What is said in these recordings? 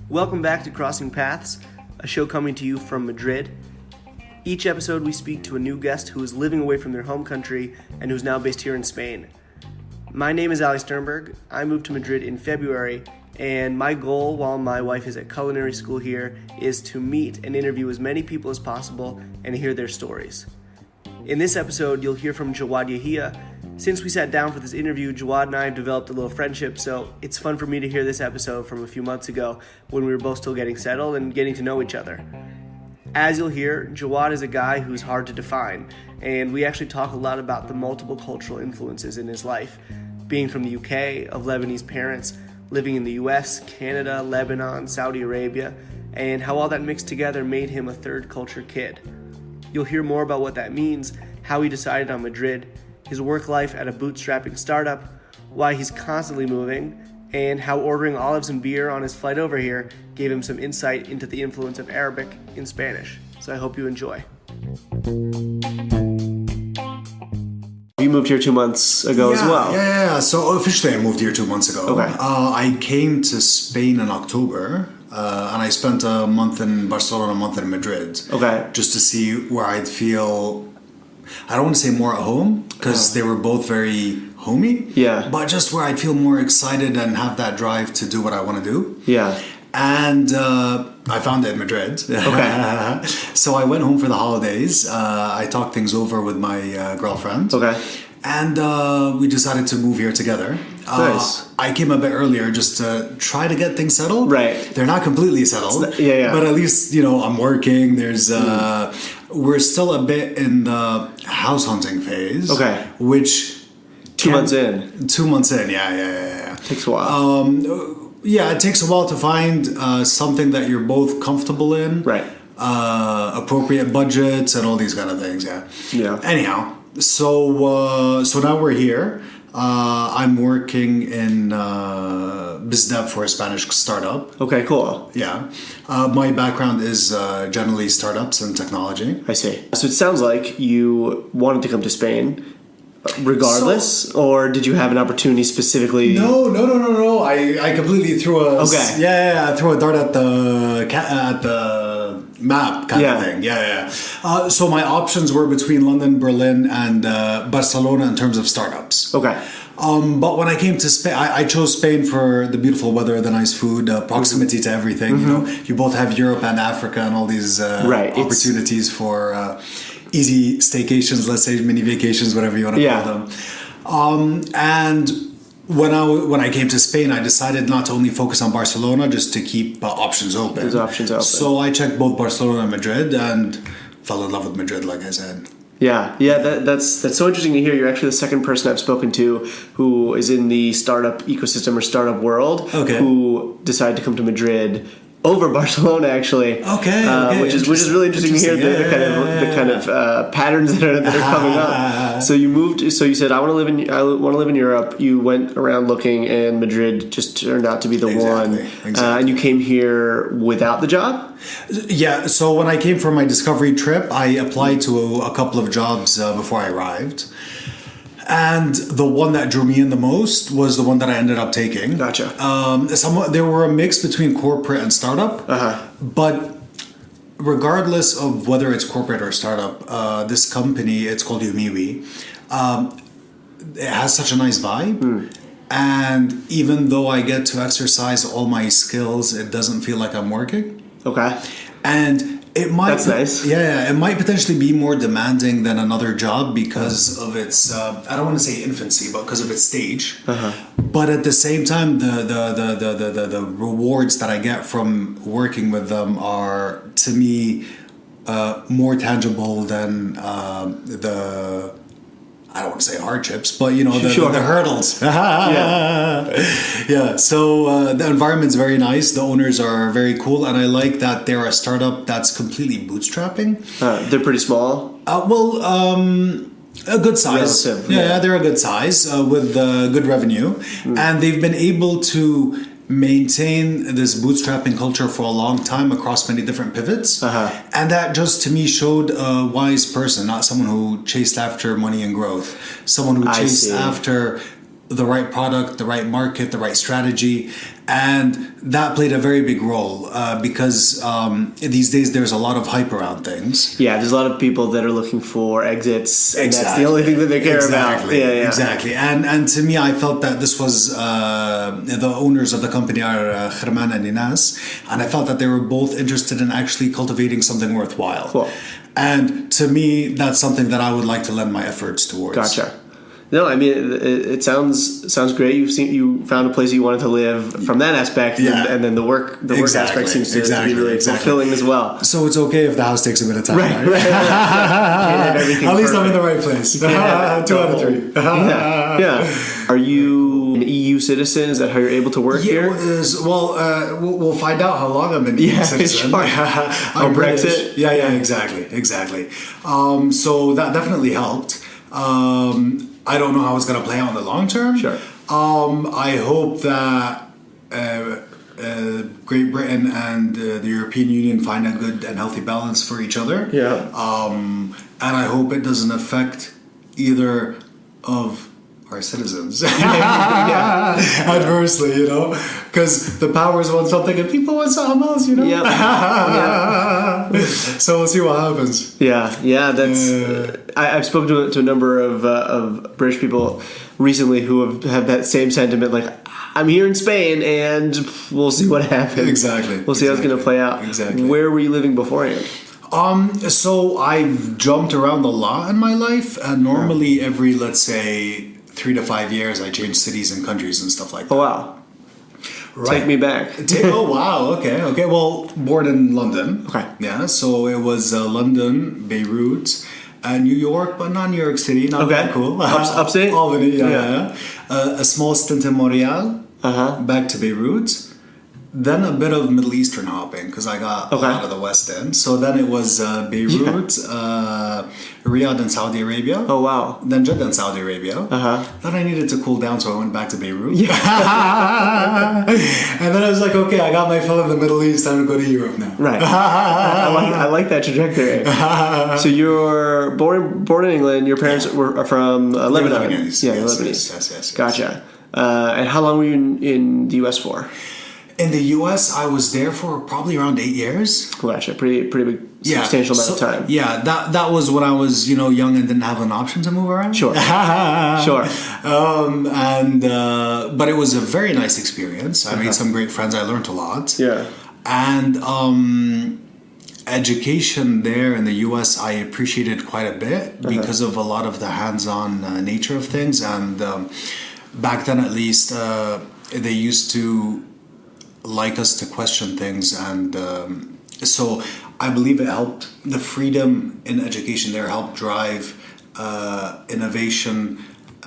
Welcome back to Crossing Paths, a show coming to you from Madrid. Each episode we speak to a new guest who is living away from their home country and who's now based here in Spain. My name is Ali Sternberg. I moved to Madrid in February, and my goal while my wife is at culinary school here is to meet and interview as many people as possible and hear their stories. In this episode, you'll hear from Jawad Yehia. Since we sat down for this interview, Jawad and I have developed a little friendship, so it's fun for me to hear this episode from a few months ago when we were both still getting settled and getting to know each other. As you'll hear, Jawad is a guy who's hard to define, and we actually talk a lot about the multiple cultural influences in his life, being from the UK, of Lebanese parents, living in the US, Canada, Lebanon, Saudi Arabia, and how all that mixed together made him a third culture kid. You'll hear more about what that means, how he decided on Madrid, his work life at a bootstrapping startup, why he's constantly moving, and how ordering olives and beer on his flight over here gave him some insight into the influence of Arabic in Spanish. So I hope you enjoy. You moved here 2 months ago as well. Yeah. So officially I moved here 2 months ago. Okay. I came to Spain in October, and I spent a month in Barcelona, a month in Madrid. Okay. Just to see where I'd feel, I don't want to say more at home, because they were both very homey. Yeah. But just where I'd feel more excited and have that drive to do what I want to do. Yeah. And I found it in Madrid. Okay. So I went home for the holidays. I talked things over with my girlfriend. Okay. And we decided to move here together. Nice. I came a bit earlier just to try to get things settled. Right. They're not completely settled. Yeah. But at least, I'm working. There's we're still a bit in the house hunting phase. Okay. Which 2 months in. 2 months in, yeah. Takes a while. Yeah, it takes a while to find something that you're both comfortable in. Right. Appropriate budgets and all these kind of things, yeah. Yeah. Anyhow, so now we're here. I'm working in BizDev for a Spanish startup. Okay, cool. Yeah. My background is generally startups and technology. I see. So it sounds like you wanted to come to Spain regardless, or did you have an opportunity specifically? No. I completely threw a I threw a dart at the map kind of thing. Yeah. So my options were between London, Berlin, and Barcelona in terms of startups. Okay. But when I came to Spain, I chose Spain for the beautiful weather, the nice food, proximity to everything. Mm-hmm. You both have Europe and Africa and all these opportunities for easy staycations, let's say mini vacations, whatever you want to call them. And when I came to Spain, I decided not to only focus on Barcelona, just to keep options open. There's options open. So I checked both Barcelona and Madrid and fell in love with Madrid, like I said. Yeah. That's so interesting to hear. You're actually the second person I've spoken to who is in the startup ecosystem or startup world who decided to come to Madrid over Barcelona, actually. Okay. Which is really interesting to hear the kind of patterns that are coming up. So you moved. So you said I want to live in Europe. You went around looking, and Madrid just turned out to be the one. Exactly. And you came here without the job. Yeah. So when I came for my discovery trip, I applied to a couple of jobs before I arrived. And the one that drew me in the most was the one that I ended up taking. Gotcha. There were a mix between corporate and startup. But regardless of whether it's corporate or startup, this company, it's called Yumiwi, it has such a nice vibe. And even though I get to exercise all my skills, it doesn't feel like I'm working. Okay. And it might. That's nice. Yeah, it might potentially be more demanding than another job because of its. I don't want to say infancy, but because of its stage. But at the same time, the rewards that I get from working with them are, to me, more tangible than the. I don't want to say hardships, but the hurdles. Yeah. So the environment's very nice. The owners are very cool, and I like that they're a startup that's completely bootstrapping. They're pretty small. A good size. Relative, yeah, they're a good size with good revenue, and they've been able to maintain this bootstrapping culture for a long time across many different pivots. And that just to me showed a wise person, not someone who chased after money and growth, someone who chased after the right product, the right market, the right strategy. And that played a very big role because these days there's a lot of hype around things. Yeah, there's a lot of people that are looking for exits, and that's the only thing that they care about. Yeah. Exactly. And to me, I felt that this was the owners of the company are Kherman and Inas, and I felt that they were both interested in actually cultivating something worthwhile. Cool. And to me, that's something that I would like to lend my efforts towards. Gotcha. No, I mean it sounds great. You found a place you wanted to live from that aspect, and then the work aspect seems to be really fulfilling as well. So it's okay if the house takes a bit of time, right? Can't have everything At least perfect. I'm in the right place. 2 out of 3. Yeah. Are you an EU citizen? Is that how you're able to work here? We'll find out how long I'm an EU citizen. Sure. I'm Brexit? Yeah, exactly. So that definitely helped. I don't know how it's going to play out in the long term. Sure. I hope that Great Britain and the European Union find a good and healthy balance for each other. Yeah. And I hope it doesn't affect either of our citizens adversely, because the powers want something and people want something else, So we'll see what happens. Yeah. That's. I've spoken to a number of British people recently who have that same sentiment. Like, I'm here in Spain, and we'll see what happens. Exactly. We'll see how it's going to play out. Exactly. Where were you living beforehand? So I've jumped around a lot in my life, and normally every, let's say, 3 to 5 years, I change cities and countries and stuff like that. Oh, wow. Right. Take me back. Oh, wow. Okay. Well, born in London. Okay. Yeah, so it was London, Beirut, New York, but not New York City. Not that cool. Upstate? Albany, yeah. A small stint in Montreal, back to Beirut. Then a bit of Middle Eastern hopping because I got a lot of the West End. So then it was Beirut, Riyadh in Saudi Arabia. Oh, wow. Then Jeddah in Saudi Arabia. Then I needed to cool down, so I went back to Beirut. Yeah. And then I was like, okay, I got my fill in the Middle East. Time to go to Europe now. Right. I like that trajectory. So you're born in England. Your parents are from Lebanon. Lebanese. Yeah, Lebanese. Yes. Gotcha. And how long were you in the U.S. for? In the U.S., I was there for probably around 8 years. Gotcha. Pretty big, substantial amount of time. Yeah, that was when I was young and didn't have an option to move around. Sure. Sure. But it was a very nice experience. I made some great friends. I learned a lot. Yeah. And education there in the U.S. I appreciated quite a bit because of a lot of the hands-on nature of things. And back then, at least, they used to like us to question things, and so I believe it helped. The freedom in education there helped drive innovation,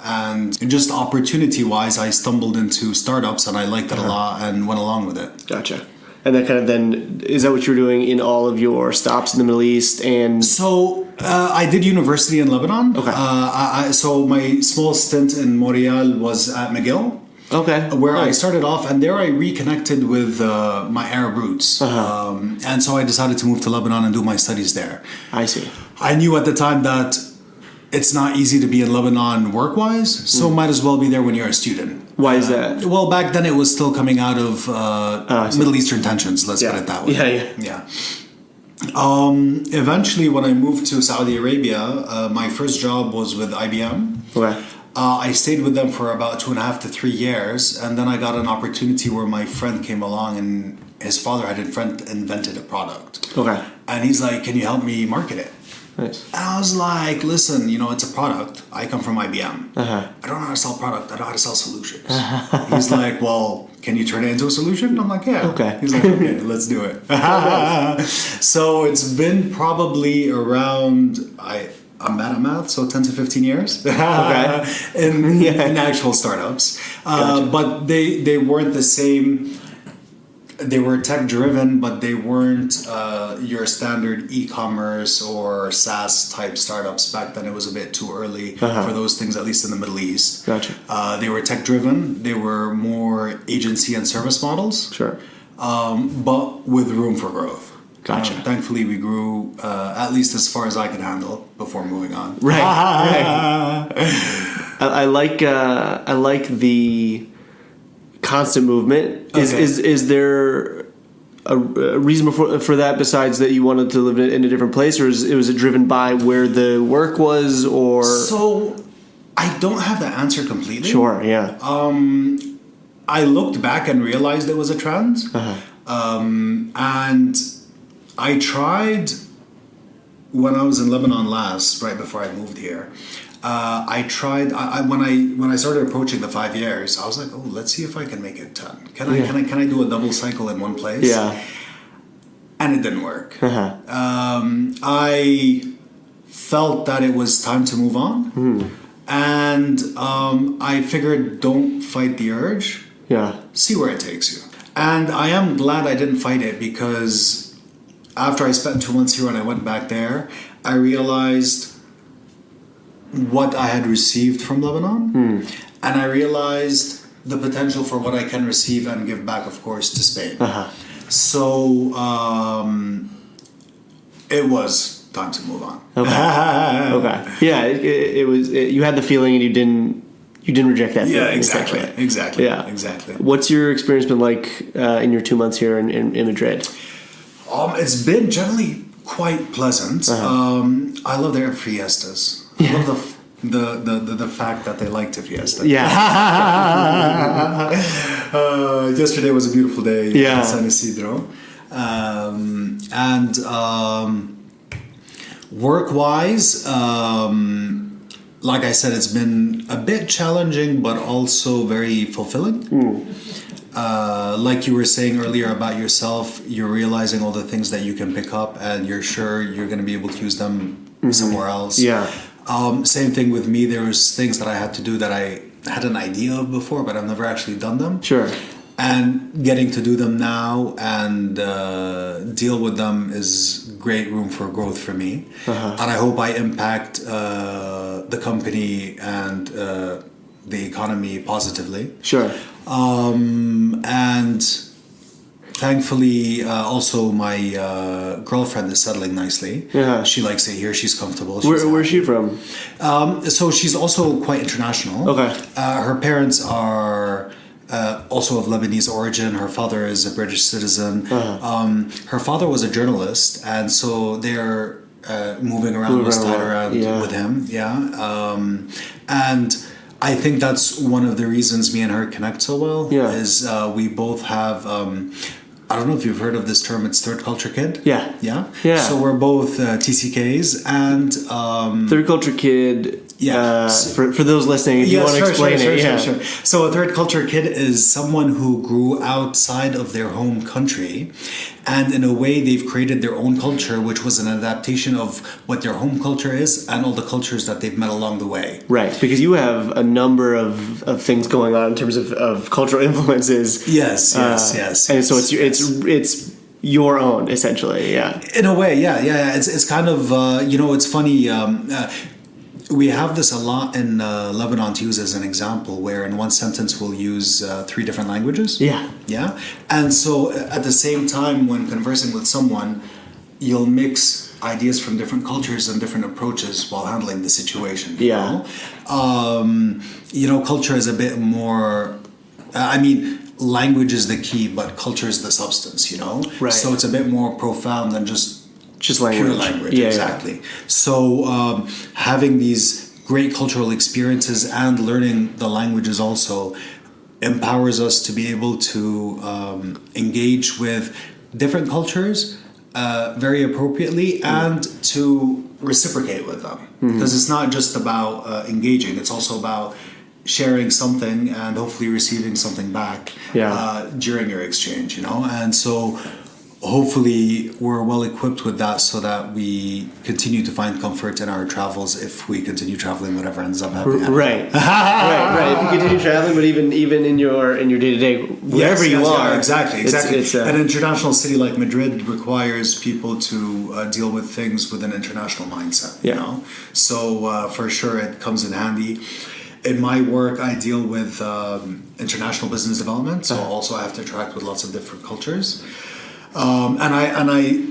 and just opportunity-wise, I stumbled into startups, and I liked it a lot and went along with it. Gotcha. And that kind of then, is that what you were doing in all of your stops in the Middle East? And so I did university in Lebanon. Okay. So my small stint in Montreal was at McGill. Okay. Where I started off, and there I reconnected with my Arab roots. And so I decided to move to Lebanon and do my studies there. I see. I knew at the time that it's not easy to be in Lebanon work-wise, so might as well be there when you're a student. Why is that? Well, back then it was still coming out of Middle Eastern tensions, let's put it that way. Yeah. Eventually, when I moved to Saudi Arabia, my first job was with IBM. Okay. I stayed with them for about 2.5 to 3 years, and then I got an opportunity where my friend came along, and his father had invented a product. Okay. And he's like, "Can you help me market it?" Nice. And I was like, "Listen, it's a product. I come from IBM. I don't know how to sell product. I know how to sell solutions." He's like, "Well, can you turn it into a solution?" I'm like, "Yeah." Okay. He's like, "Okay, let's do it." So it's been probably around I'm bad at math, so 10 to 15 years in actual startups. Gotcha. But they weren't the same. They were tech driven, but they weren't your standard e-commerce or SaaS type startups. Back then, it was a bit too early for those things, at least in the Middle East. Gotcha. They were tech driven. They were more agency and service models. Sure. But with room for growth. Gotcha. Thankfully, we grew at least as far as I could handle before moving on. Right. I like the constant movement. Is there a reason for that besides that you wanted to live in a different place, or was it driven by where the work was, or? So I don't have the answer completely. Sure, yeah. I looked back and realized it was a trend. And I tried when I was in Lebanon last, right before I moved here. I tried when I started approaching the 5 years. I was like, oh, let's see if I can make it 10. Can I do a double cycle in one place? Yeah. And it didn't work. I felt that it was time to move on, and I figured, don't fight the urge. Yeah. See where it takes you. And I am glad I didn't fight it, because after I spent 2 months here and I went back there, I realized what I had received from Lebanon, and I realized the potential for what I can receive and give back, of course, to Spain. So it was time to move on. Okay. Yeah, it was. You had the feeling, and you didn't reject that feeling. Yeah, exactly. Yeah, exactly. What's your experience been like in your 2 months here in Madrid? It's been generally quite pleasant. I love their fiestas. I love the fact that they like to fiesta. Yeah. Yesterday was a beautiful day in San Isidro. And work-wise, like I said, it's been a bit challenging, but also very fulfilling. Like you were saying earlier about yourself, you're realizing all the things that you can pick up, and you're sure you're going to be able to use them somewhere else. Yeah. Same thing with me. There was things that I had to do that I had an idea of before, but I've never actually done them. Sure. And getting to do them now and deal with them is great room for growth for me. And I hope I impact the company and the economy positively. Sure. And thankfully, also my girlfriend is settling nicely. Yeah. She likes it here. She's comfortable. Where's she from? So she's also quite international. Okay. Her parents are also of Lebanese origin. Her father is a British citizen. Her father was a journalist, and so they're moving around with him. Yeah. And I think that's one of the reasons me and her connect so well. Yeah. Is we both have. I don't know if you've heard of this term. It's third culture kid. Yeah. Yeah. Yeah. So we're both TCKs, and third culture kid. Yeah. For those listening, if you want to explain it. Sure. So a third culture kid is someone who grew outside of their home country, and in a way they've created their own culture, which was an adaptation of what their home culture is and all the cultures that they've met along the way. Right, because you have a number of things going on in terms of cultural influences. Yes. And so it's your own, essentially. Yeah. In a way, yeah. It's kind of it's funny. We have this a lot in Lebanon, to use as an example, where in one sentence we'll use 3 different languages. Yeah. Yeah. And so at the same time, when conversing with someone, you'll mix ideas from different cultures and different approaches while handling the situation. Yeah. Culture is a bit more, language is the key, but culture is the substance, Right. So it's a bit more profound than just language. Pure language, exactly. So having these great cultural experiences and learning the languages also empowers us to be able to engage with different cultures very appropriately and to reciprocate with them. Because it's not just about engaging, it's also about sharing something and hopefully receiving something back during your exchange, And so hopefully we're well equipped with that so that we continue to find comfort in our travels if we continue traveling, whatever ends up happening. Right. If you continue traveling, but even in your day-to-day, wherever you are. Yeah, exactly. An international city like Madrid requires people to deal with things with an international mindset, So for sure it comes in handy. In my work, I deal with international business development, so also I have to interact with lots of different cultures. And I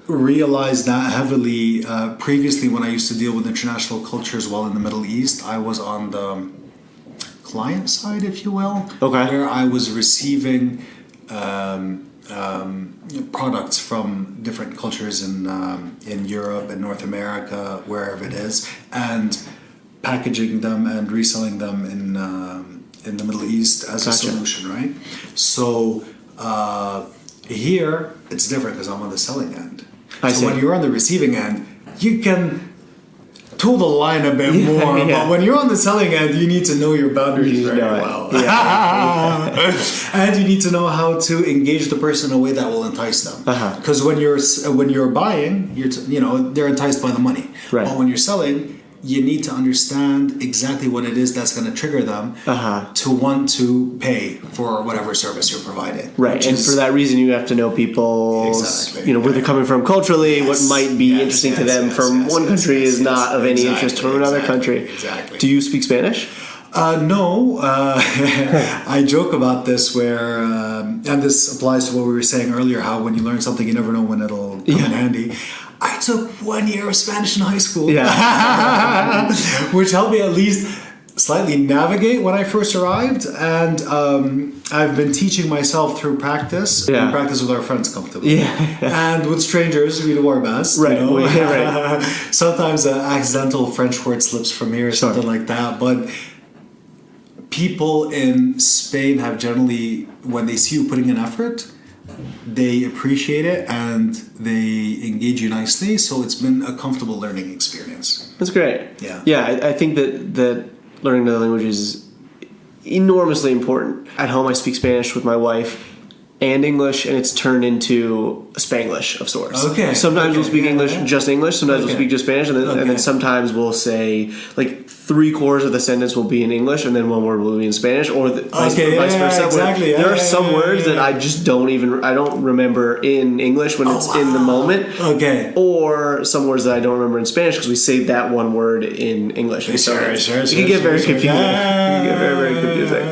realized that heavily previously when I used to deal with international cultures while in the Middle East. I was on the client side, if you will, where I was receiving products from different cultures in Europe and North America, wherever it is, and packaging them and reselling them in the Middle East as a solution, right? So here it's different because I'm on the selling end. So when you're on the receiving end, you can tool the line a bit more, but when you're on the selling end, you need to know your boundaries very well. And you need to know how to engage the person in a way that will entice them. Because when you're buying, they're enticed by the money. Right. But when you're selling, you need to understand exactly what it is that's going to trigger them to want to pay for whatever service you're providing. Right, and for that reason, you have to know people, where they're coming from culturally. What might be interesting to them from one country is not of any interest from another country. Exactly. Do you speak Spanish? No. I joke about this where, and this applies to what we were saying earlier, how when you learn something, you never know when it'll come in handy. I took 1 year of Spanish in high school, which helped me at least slightly navigate when I first arrived. And I've been teaching myself through practice. We practice with our friends comfortably. And with strangers, we do our best. Right. Sometimes an accidental French word slips from here, something like that. But people in Spain have generally, when they see you putting in effort, they appreciate it and they engage you nicely. So it's been a comfortable learning experience. That's great. I think that learning another language is enormously important. At home, I speak Spanish with my wife and English, and it's turned into Spanglish of sorts. Sometimes we'll speak English, just English. Sometimes we'll speak just Spanish, and then sometimes we'll say, like, 3/4 of the sentence will be in English, and then one word will be in Spanish, or vice versa. Exactly. There are some words that I just I don't remember in English when it's in the moment. Or some words that I don't remember in Spanish because we saved that one word in English. It can get very confusing. It can get very, very confusing.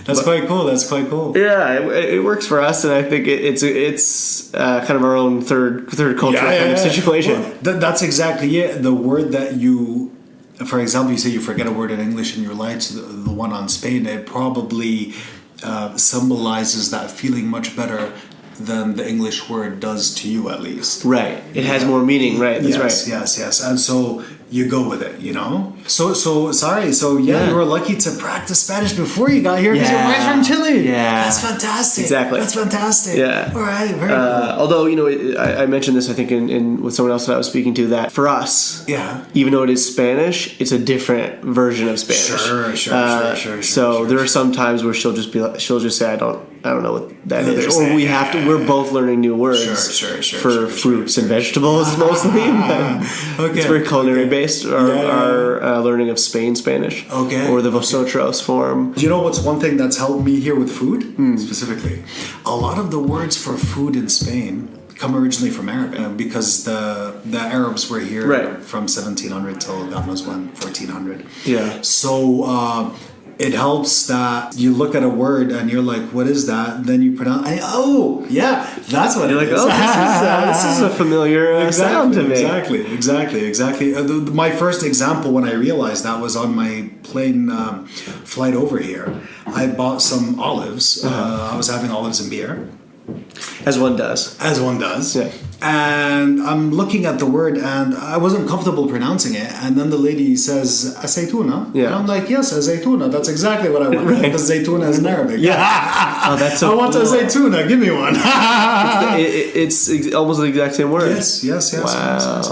That's quite cool. Yeah, it works for us, and I think it's kind of our own third culture kind of situation. Well, that's exactly it. The word that you, for example, you say you forget a word in English and you relate to the one on Spain, it probably symbolizes that feeling much better than the English word does to you, at least. Right. It has more meaning, right? That's right. Yes. And so you go with it, So you were lucky to practice Spanish before you got here because you're right from Chile. That's fantastic. Exactly. That's fantastic. Yeah. All right. Very cool. Although, I mentioned this, I think, in with someone else that I was speaking to, that for us, even though it is Spanish, it's a different version of Spanish. Sure. So there are some times where she'll just say, I don't know what that is. Or we're both learning new words for fruits and vegetables mostly. It's very culinary based, our learning of Spanish. Or the vosotros form. Do you know what's one thing that's helped me here with food? Specifically? A lot of the words for food in Spain come originally from Arabic because the Arabs were here from 1700 till God knows when, 1400. So it helps that you look at a word and you're like, what is that? And then you pronounce, that's what you're like, this is a familiar sound to me. Exactly. My first example when I realized that was on my plane flight over here. I bought some olives. I was having olives and beer. As one does. Yeah. And I'm looking at the word and I wasn't comfortable pronouncing it. And then the lady says, aceituna. And I'm like, yes, aceituna. That's exactly what I want. Because aceituna is in Arabic. Oh, that's so I want aceituna. Give me one. It's almost the exact same word. Yes. Wow.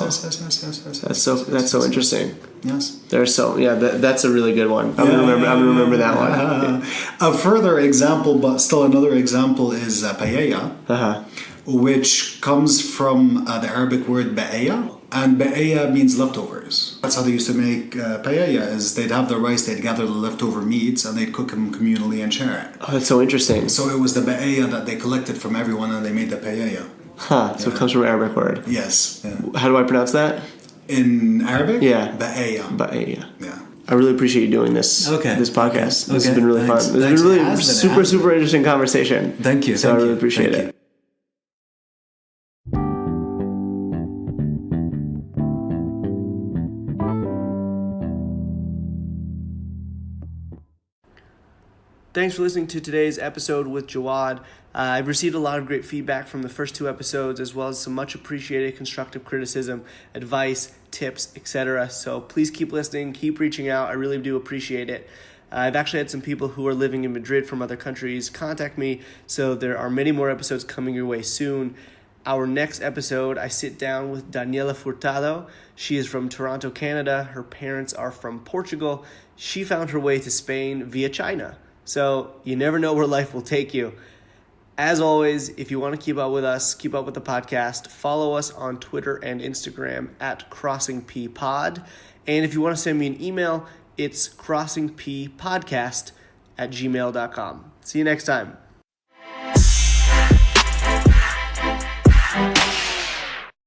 That's so interesting. Yes. That's a really good one. I'm gonna remember that one. A further example, but still another example, is paella, which comes from the Arabic word ba'aya, and ba'aya means leftovers. That's how they used to make paella. Is they'd have the rice, they'd gather the leftover meats, and they'd cook them communally and share it. Oh, that's so interesting. So it was the ba'aya that they collected from everyone, and they made the paella. So it comes from an Arabic word. Yes. How do I pronounce that? In Arabic? Ba'aya. Yeah. I really appreciate you doing this podcast. This has been really fun. This has been really super interesting conversation. Thank you. So I really appreciate it. Thanks for listening to today's episode with Jawad. I've received a lot of great feedback from the first 2 episodes, as well as some much appreciated constructive criticism, advice, tips, etc. So please keep listening, keep reaching out. I really do appreciate it. I've actually had some people who are living in Madrid from other countries contact me, so there are many more episodes coming your way soon. Our next episode, I sit down with Daniela Furtado. She is from Toronto, Canada. Her parents are from Portugal. She found her way to Spain via China. So you never know where life will take you. As always, if you want to keep up with us, keep up with the podcast, follow us on Twitter and Instagram at CrossingPPod. And if you want to send me an email, it's crossingppodcast@gmail.com. See you next time.